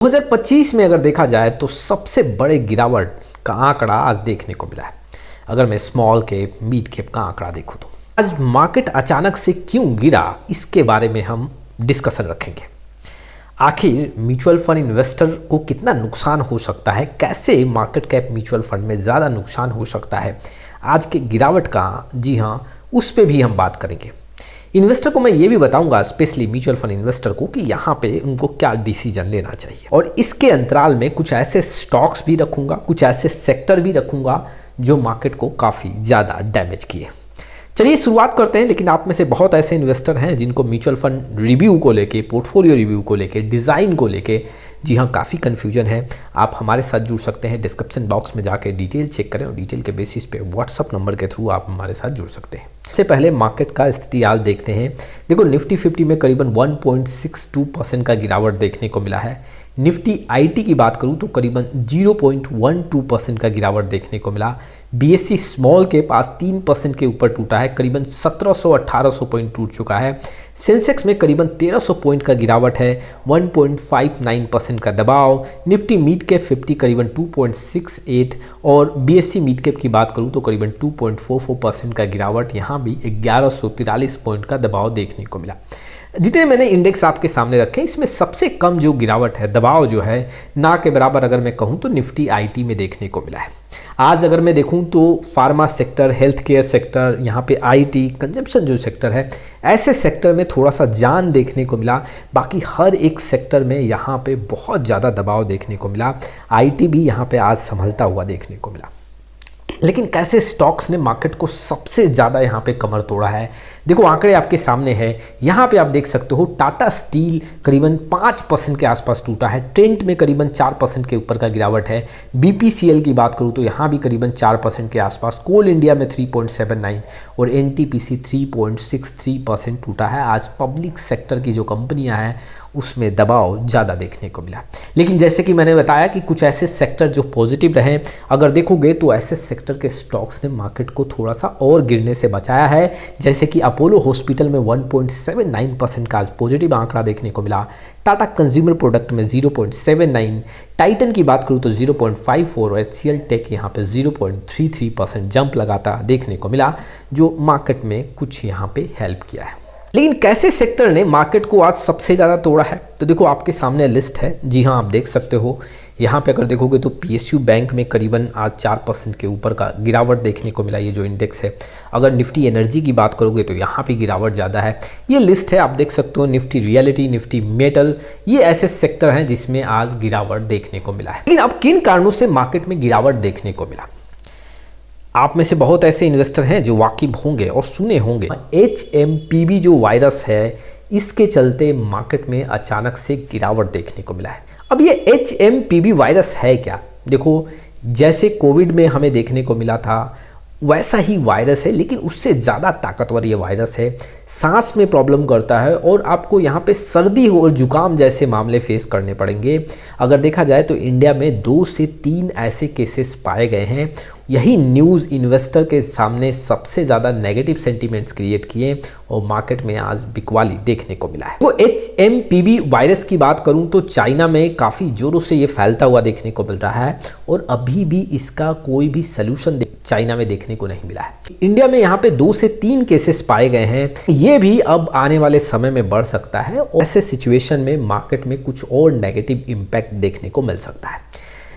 2025 में अगर देखा जाए तो सबसे बड़े गिरावट का आंकड़ा आज देखने को मिला है। अगर मैं स्मॉल कैप मिड कैप का आंकड़ा देखूं तो आज मार्केट अचानक से क्यों गिरा, इसके बारे में हम डिस्कशन रखेंगे। आखिर म्यूचुअल फंड इन्वेस्टर को कितना नुकसान हो सकता है, कैसे मार्केट कैप म्यूचुअल फंड में ज़्यादा नुकसान हो सकता है आज के गिरावट का, जी हाँ, उस पर भी हम बात करेंगे। इन्वेस्टर को मैं ये भी बताऊंगा, स्पेशली म्यूचुअल फंड इन्वेस्टर को, कि यहाँ पे उनको क्या डिसीजन लेना चाहिए। और इसके अंतराल में कुछ ऐसे स्टॉक्स भी रखूंगा, कुछ ऐसे सेक्टर भी रखूंगा जो मार्केट को काफ़ी ज़्यादा डैमेज किए। चलिए शुरुआत करते हैं। लेकिन आप में से बहुत ऐसे इन्वेस्टर हैं जिनको म्यूचुअल फंड रिव्यू को लेके, पोर्टफोलियो रिव्यू को लेके, डिज़ाइन को लेके, जी हाँ, काफ़ी कन्फ्यूजन है। आप हमारे साथ जुड़ सकते हैं। डिस्क्रिप्शन बॉक्स में जाके डिटेल चेक करें और डिटेल के बेसिस पे व्हाट्सअप नंबर के थ्रू आप हमारे साथ जुड़ सकते हैं। सबसे पहले मार्केट का स्थिति आज देखते हैं। देखो, निफ्टी 50 में करीबन 1.62% का गिरावट देखने को मिला है। निफ्टी आईटी की बात करूं तो करीबन 0.12% का गिरावट देखने को मिला। बीएससी स्मॉल के पास 3% के ऊपर टूटा है, करीबन 1700-1800 पॉइंट टूट चुका है। सेंसेक्स में करीबन 1300 पॉइंट का गिरावट है, 1.59% का दबाव। निफ्टी मिड कैप 50 करीबन 2.68 और बीएससी मिड कैप की बात करूं तो करीबन 2.44% का गिरावट। यहाँ भी 1143 पॉइंट का दबाव देखने को मिला। जितने मैंने इंडेक्स आपके सामने रखे, इसमें सबसे कम जो गिरावट है, दबाव जो है, ना के बराबर अगर मैं कहूँ तो निफ्टी आईटी में देखने को मिला है। आज अगर मैं देखूं तो pharma sector, health care sector, यहाँ पे आईटी, कंजम्पशन जो सेक्टर है, ऐसे सेक्टर में थोड़ा सा जान देखने को मिला। बाकी हर एक सेक्टर में यहाँ पे बहुत ज़्यादा दबाव देखने को मिला। आईटी भी यहाँ पे आज संभलता हुआ देखने को मिला। लेकिन कैसे स्टॉक्स ने मार्केट को सबसे ज़्यादा यहाँ पे कमर तोड़ा है, देखो आंकड़े आपके सामने है। यहाँ पे आप देख सकते हो, टाटा स्टील करीबन 5% के आसपास टूटा है। ट्रेंट में करीबन 4% के ऊपर का गिरावट है। बीपीसीएल की बात करूँ तो यहाँ भी करीबन 4% के आसपास। कोल इंडिया में 3.79 और एनटीपीसी 3.63% टूटा है। आज पब्लिक सेक्टर की जो कंपनियाँ हैं उसमें दबाव ज़्यादा देखने को मिला। लेकिन जैसे कि मैंने बताया कि कुछ ऐसे सेक्टर जो पॉजिटिव रहे, अगर देखोगे तो ऐसे सेक्टर के स्टॉक्स ने मार्केट को थोड़ा सा और गिरने से बचाया है। जैसे कि अपोलो हॉस्पिटल में 1.79% का आज पॉजिटिव आंकड़ा देखने को मिला। टाटा कंज्यूमर प्रोडक्ट में 0.79, टाइटन की बात करूँ तो 0.54 और एचसीएल टेक यहाँ पे 0.33% जंप लगाता देखने को मिला, जो मार्केट में कुछ यहाँ पे हेल्प किया है। लेकिन कैसे सेक्टर ने मार्केट को आज सबसे ज़्यादा तोड़ा है, तो देखो आपके सामने लिस्ट है। जी हाँ, आप देख सकते हो। यहाँ पे अगर देखोगे तो पीएसयू बैंक में करीबन आज 4% के ऊपर का गिरावट देखने को मिला, ये जो इंडेक्स है। अगर निफ्टी एनर्जी की बात करोगे तो यहाँ पे गिरावट ज़्यादा है। ये लिस्ट है, आप देख सकते हो। निफ्टी रियलिटी, निफ्टी मेटल, ये ऐसे सेक्टर हैं जिसमें आज गिरावट देखने को मिला है। लेकिन अब किन कारणों से मार्केट में गिरावट देखने को मिला, आप में से बहुत ऐसे इन्वेस्टर हैं जो वाकिफ होंगे और सुने होंगे। HMPV जो वायरस है, इसके चलते मार्केट में अचानक से गिरावट देखने को मिला है। अब ये HMPV वायरस है क्या? देखो, जैसे कोविड में हमें देखने को मिला था वैसा ही वायरस है, लेकिन उससे ज़्यादा ताकतवर ये वायरस है। सांस में प्रॉब्लम करता है और आपको यहाँ पे सर्दी और जुकाम जैसे मामले फेस करने पड़ेंगे। अगर देखा जाए तो इंडिया में 2 से 3 ऐसे केसेस पाए गए हैं। यही न्यूज़ इन्वेस्टर के सामने सबसे ज़्यादा नेगेटिव सेंटीमेंट्स क्रिएट किए और मार्केट में आज बिकवाली देखने को मिला है। तो HMPV वायरस की बात करूं तो चाइना में काफ़ी ज़ोरों से ये फैलता हुआ देखने को मिल रहा है और अभी भी इसका कोई भी सलूशन चाइना में देखने को नहीं मिला है। इंडिया में यहाँ पे 2 से 3 केसेस पाए गए हैं। ये भी अब आने वाले समय में बढ़ सकता है और ऐसे सिचुएशन में मार्केट में कुछ और नेगेटिव इम्पैक्ट देखने को मिल सकता है।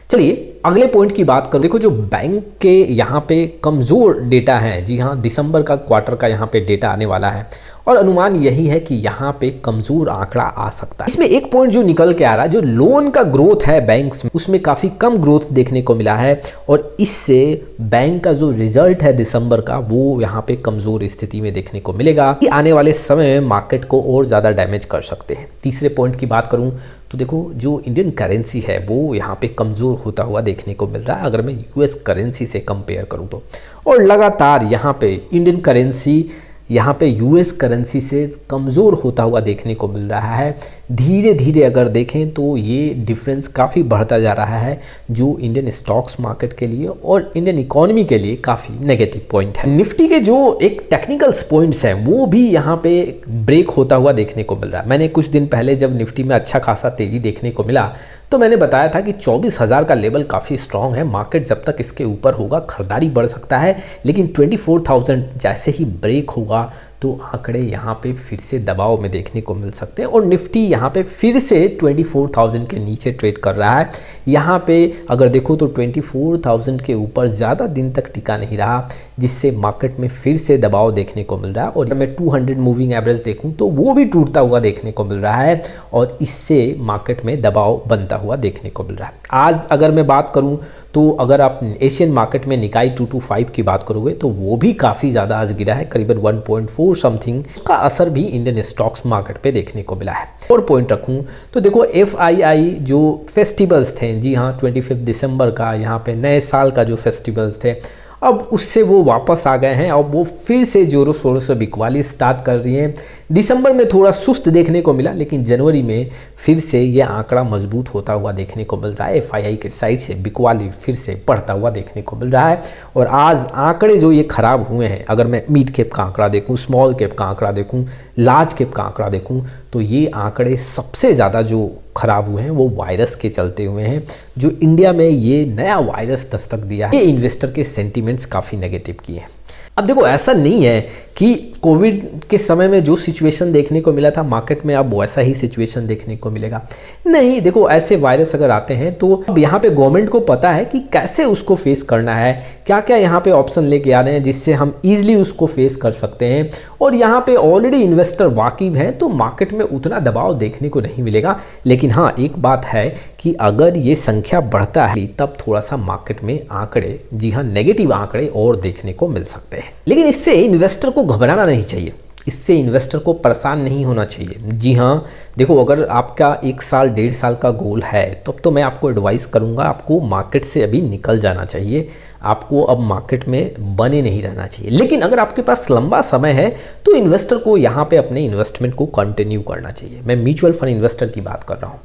चलिए अगले पॉइंट की बात करो। देखो, जो बैंक के यहाँ पे कमज़ोर डेटा है, जी हाँ, दिसंबर का क्वार्टर का यहाँ पे डेटा आने वाला है और अनुमान यही है कि यहाँ पे कमज़ोर आंकड़ा आ सकता है। इसमें एक पॉइंट जो निकल के आ रहा है, जो लोन का ग्रोथ है बैंक्स में, उसमें काफ़ी कम ग्रोथ देखने को मिला है और इससे बैंक का जो रिजल्ट है दिसंबर का, वो यहाँ पे कमज़ोर स्थिति में देखने को मिलेगा, कि आने वाले समय में मार्केट को और ज़्यादा डैमेज कर सकते हैं। तीसरे पॉइंट की बात करूँ तो देखो, जो इंडियन करेंसी है वो यहाँ पे कमज़ोर होता हुआ देखने को मिल रहा है, अगर मैं यूएस करेंसी से कंपेयर करूँ तो। और लगातार यहाँ पे इंडियन करेंसी यहाँ पे यूएस करेंसी से कमज़ोर होता हुआ देखने को मिल रहा है, धीरे धीरे अगर देखें तो ये डिफरेंस काफ़ी बढ़ता जा रहा है, जो इंडियन स्टॉक्स मार्केट के लिए और इंडियन इकोनॉमी के लिए काफ़ी नेगेटिव पॉइंट है। निफ्टी के जो एक टेक्निकल्स पॉइंट्स हैं वो भी यहाँ पे ब्रेक होता हुआ देखने को मिल रहा है। मैंने कुछ दिन पहले जब निफ्टी में अच्छा खासा तेज़ी देखने को मिला तो मैंने बताया था कि 24,000 का लेवल काफ़ी स्ट्रांग है, मार्केट जब तक इसके ऊपर होगा खरीदारी बढ़ सकता है, लेकिन 24,000 जैसे ही ब्रेक होगा तो आंकड़े यहाँ पे फिर से दबाव में देखने को मिल सकते हैं और निफ्टी यहाँ पे फिर से 24,000 के नीचे ट्रेड कर रहा है। यहाँ पे अगर देखो तो 24,000 के ऊपर ज़्यादा दिन तक टिका नहीं रहा, जिससे मार्केट में फिर से दबाव देखने को मिल रहा है। और मैं 200 मूविंग एवरेज देखूँ तो वो भी टूटता हुआ देखने को मिल रहा है और इससे मार्केट में दबाव बनता हुआ देखने को मिल रहा है। आज अगर मैं बात करूँ तो अगर आप एशियन मार्केट में निकाई 225 की बात करोगे तो वो भी काफ़ी ज़्यादा आज गिरा है, करीबन 1.4 समथिंग। उसका असर भी इंडियन स्टॉक्स मार्केट पे देखने को मिला है। और पॉइंट रखूं तो देखो FII जो फेस्टिवल्स थे, जी हाँ 25 दिसंबर का यहाँ पे नए साल का जो फेस्टिवल्स थे, अब उससे वो वापस आ गए हैं। अब वो फिर से जोरों शोरों से बिकवाली स्टार्ट कर रही हैं। दिसंबर में थोड़ा सुस्त देखने को मिला, लेकिन जनवरी में फिर से ये आंकड़ा मजबूत होता हुआ देखने को मिल रहा है। FII के साइड से बिकवाली फिर से बढ़ता हुआ देखने को मिल रहा है। और आज आंकड़े जो ये खराब हुए हैं, अगर मैं मिड कैप का आंकड़ा देखूँ, स्मॉल कैप का आंकड़ा देखूँ, लार्ज कैप का आंकड़ा देखूँ, तो ये आंकड़े सबसे ज़्यादा जो खराब हुए हैं वो वायरस के चलते हुए हैं। जो इंडिया में ये नया वायरस दस्तक दिया है, ये इन्वेस्टर के सेंटिमेंट्स काफ़ी नेगेटिव किए हैं। अब देखो ऐसा नहीं है कि कोविड के समय में जो सिचुएशन देखने को मिला था मार्केट में अब वैसा ही सिचुएशन देखने को मिलेगा, नहीं। देखो ऐसे वायरस अगर आते हैं तो अब यहाँ पे गवर्नमेंट को पता है कि कैसे उसको फेस करना है, क्या क्या यहाँ पे ऑप्शन लेके आ रहे हैं जिससे हम ईजिली उसको फेस कर सकते हैं। और यहाँ पे ऑलरेडी इन्वेस्टर वाकिफ हैं तो मार्केट में उतना दबाव देखने को नहीं मिलेगा। लेकिन हाँ, एक बात है कि अगर ये संख्या बढ़ता है तब थोड़ा सा मार्केट में आंकड़े, जी हाँ नेगेटिव आंकड़े और देखने को मिल सकते हैं। लेकिन इससे इन्वेस्टर को घबराना नहीं चाहिए, इससे इन्वेस्टर को परेशान नहीं होना चाहिए। जी हाँ देखो, अगर आपका 1 साल 1.5 साल का गोल है तब तो मैं आपको एडवाइस करूँगा, आपको मार्केट से अभी निकल जाना चाहिए, आपको अब मार्केट में बने नहीं रहना चाहिए। लेकिन अगर आपके पास लंबा समय है तो इन्वेस्टर को यहाँ पे अपने इन्वेस्टमेंट को कंटिन्यू करना चाहिए। मैं म्यूचुअल फंड इन्वेस्टर की बात कर रहा हूँ।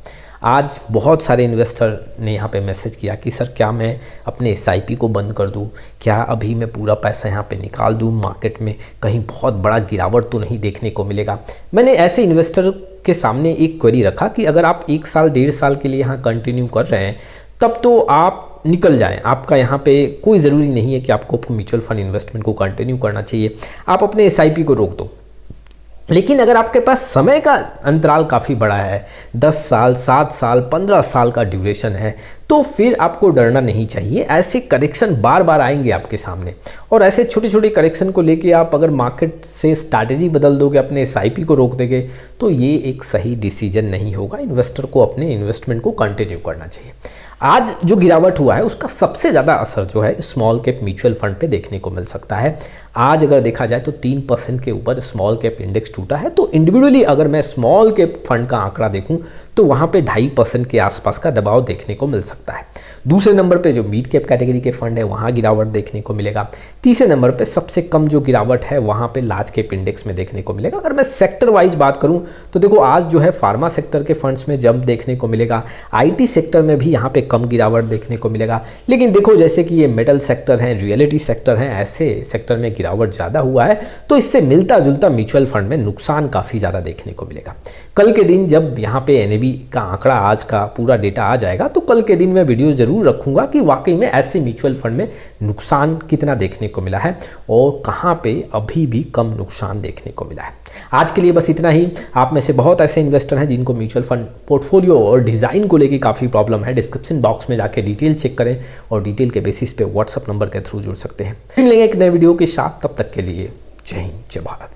आज बहुत सारे इन्वेस्टर ने यहाँ पे मैसेज किया कि सर क्या मैं अपने SIP को बंद कर दूँ, क्या अभी मैं पूरा पैसा यहाँ पे निकाल दूँ, मार्केट में कहीं बहुत बड़ा गिरावट तो नहीं देखने को मिलेगा। मैंने ऐसे इन्वेस्टर के सामने एक क्वेरी रखा कि अगर आप 1 साल 1.5 साल के लिए यहाँ कंटिन्यू कर रहे हैं तब तो आप निकल जाएं, आपका यहाँ पे कोई ज़रूरी नहीं है कि आपको म्यूचुअल फंड इन्वेस्टमेंट को कंटिन्यू करना चाहिए, आप अपने SIP को रोक दो। लेकिन अगर आपके पास समय का अंतराल काफ़ी बड़ा है, 10 साल 7 साल 15 साल का ड्यूरेशन है, तो फिर आपको डरना नहीं चाहिए। ऐसे करेक्शन बार बार आएंगे आपके सामने और ऐसे छोटे छोटे करेक्शन को लेके आप अगर मार्केट से स्ट्रैटेजी बदल दोगे, अपने SIP को रोक देंगे, तो ये एक सही डिसीजन नहीं होगा। इन्वेस्टर को अपने इन्वेस्टमेंट को कंटिन्यू करना चाहिए। आज जो गिरावट हुआ है उसका सबसे ज़्यादा असर जो है स्मॉल कैप म्यूचुअल फंड पे देखने को मिल सकता है। आज अगर देखा जाए तो 3% के ऊपर स्मॉल कैप इंडेक्स टूटा है। तो इंडिविजुअली अगर मैं स्मॉल कैप फंड का आंकड़ा देखूं तो वहाँ पे 2.5% के आसपास का दबाव देखने को मिल सकता है। दूसरे नंबर पे जो मिड कैप कैटेगरी के फंड है वहाँ गिरावट देखने को मिलेगा। तीसरे नंबर पे सबसे कम जो गिरावट है वहाँ पे लार्ज कैप इंडेक्स में देखने को मिलेगा। अगर मैं सेक्टर वाइज बात करूँ तो देखो आज जो है फार्मा सेक्टर के फंड्स में जंप देखने को मिलेगा, IT सेक्टर में भी यहाँ पे कम गिरावट देखने को मिलेगा। लेकिन देखो जैसे कि ये मेटल सेक्टर है, रियलिटी सेक्टर है, ऐसे सेक्टर में गिरावट ज़्यादा हुआ है तो इससे मिलता जुलता म्यूचुअल फंड में नुकसान काफ़ी ज़्यादा देखने को मिलेगा। कल के दिन जब यहाँ पे NAV का आंकड़ा आज का पूरा डेटा आ जाएगा तो कल के दिन मैं वीडियो ज़रूर रखूँगा कि वाकई में ऐसे म्यूचुअल फंड में नुकसान कितना देखने को मिला है और कहाँ पे अभी भी कम नुकसान देखने को मिला है। आज के लिए बस इतना ही। आप में से बहुत ऐसे इन्वेस्टर हैं जिनको म्यूचुअल फंड पोर्टफोलियो और डिज़ाइन को लेकर काफ़ी प्रॉब्लम है। डिस्क्रिप्शन बॉक्स में जाके डिटेल चेक करें और डिटेल के बेसिस पे व्हाट्सअप नंबर के थ्रू जुड़ सकते हैं। फिर मिलेंगे एक नए वीडियो के साथ, तब तक के लिए जय हिंद जय भारत।